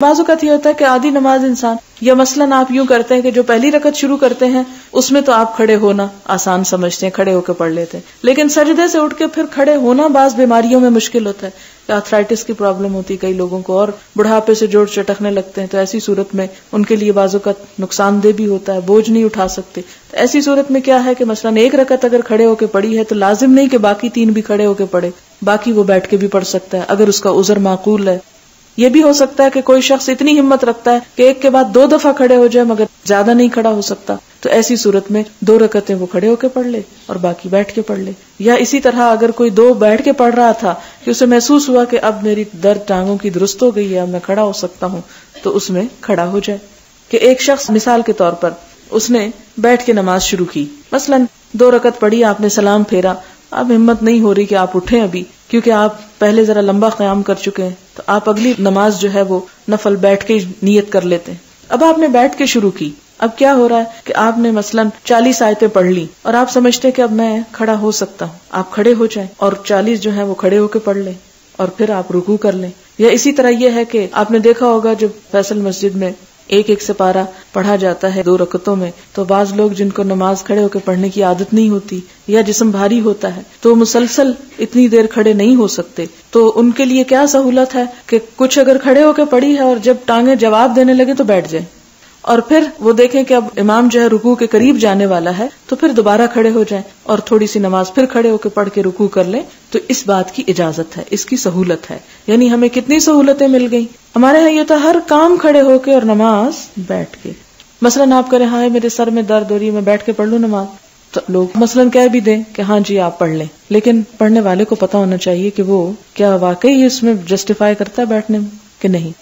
بعض اوقات یہ ہوتا ہے کہ آدھی نماز انسان، یا مثلاً آپ یوں کرتے ہیں کہ جو پہلی رکعت شروع کرتے ہیں اس میں تو آپ کھڑے ہونا آسان سمجھتے ہیں، کھڑے ہو کے پڑھ لیتے ہیں، لیکن سجدے سے اٹھ کے پھر کھڑے ہونا بعض بیماریوں میں مشکل ہوتا ہے، آرتھرائٹس کی پرابلم ہوتی ہے کئی لوگوں کو، اور بڑھاپے سے جوڑ چٹکنے لگتے ہیں، تو ایسی صورت میں ان کے لیے بعض اوقات نقصان دہ بھی ہوتا ہے، بوجھ نہیں اٹھا سکتے. تو ایسی صورت میں کیا ہے کہ مثلاً ایک رکعت اگر کھڑے ہو کے پڑھی ہے تو لازم نہیں کہ باقی 3 بھی کھڑے ہو کے پڑھے، باقی وہ بیٹھ کے بھی پڑھ سکتا ہے اگر اس کا عذر معقول ہے. یہ بھی ہو سکتا ہے کہ کوئی شخص اتنی ہمت رکھتا ہے کہ ایک کے بعد 2 دفعہ کھڑے ہو جائے مگر زیادہ نہیں کھڑا ہو سکتا، تو ایسی صورت میں 2 رکعتیں وہ کھڑے ہو کے پڑھ لے اور باقی بیٹھ کے پڑھ لے. یا اسی طرح اگر کوئی 2 بیٹھ کے پڑھ رہا تھا کہ اسے محسوس ہوا کہ اب میری درد ٹانگوں کی درست ہو گئی ہے، اب میں کھڑا ہو سکتا ہوں، تو اس میں کھڑا ہو جائے. کہ ایک شخص مثال کے طور پر اس نے بیٹھ کے نماز شروع کی، مثلاً 2 رکعت پڑھی، آپ نے سلام پھیرا، اب ہمت نہیں ہو رہی کہ آپ اٹھیں ابھی کیونکہ آپ پہلے ذرا لمبا قیام کر چکے ہیں، تو آپ اگلی نماز جو ہے وہ نفل بیٹھ کے نیت کر لیتے ہیں. اب آپ نے بیٹھ کے شروع کی، اب کیا ہو رہا ہے کہ آپ نے مثلاً 40 آیتیں پڑھ لی اور آپ سمجھتے کہ اب میں کھڑا ہو سکتا ہوں، آپ کھڑے ہو جائیں اور 40 جو ہے وہ کھڑے ہو کے پڑھ لیں اور پھر آپ رکوع کر لیں. یا اسی طرح یہ ہے کہ آپ نے دیکھا ہوگا جب فیصل مسجد میں ایک سپارہ پڑھا جاتا ہے 2 رکعتوں میں، تو بعض لوگ جن کو نماز کھڑے ہو کے پڑھنے کی عادت نہیں ہوتی یا جسم بھاری ہوتا ہے تو مسلسل اتنی دیر کھڑے نہیں ہو سکتے، تو ان کے لیے کیا سہولت ہے کہ کچھ اگر کھڑے ہو کے پڑھی ہے اور جب ٹانگیں جواب دینے لگے تو بیٹھ جائیں، اور پھر وہ دیکھیں کہ اب امام جو ہے رکوع کے قریب جانے والا ہے تو پھر دوبارہ کھڑے ہو جائیں اور تھوڑی سی نماز پھر کھڑے ہو کے پڑھ کے رکوع کر لیں. تو اس بات کی اجازت ہے، اس کی سہولت ہے. یعنی ہمیں کتنی سہولتیں مل گئی. ہمارے ہاں یہ تھا ہر کام کھڑے ہو کے اور نماز بیٹھ کے. مثلاً آپ کہہ رہے ہاں میرے سر میں درد ہو رہی ہے، میں بیٹھ کے پڑھ لوں نماز، تو لوگ مثلاً کہہ بھی دیں کہ ہاں جی آپ پڑھ لیں، لیکن پڑھنے والے کو پتا ہونا چاہیے کہ وہ کیا واقعی اس میں جسٹیفائی کرتا ہے بیٹھنے میں کہ نہیں.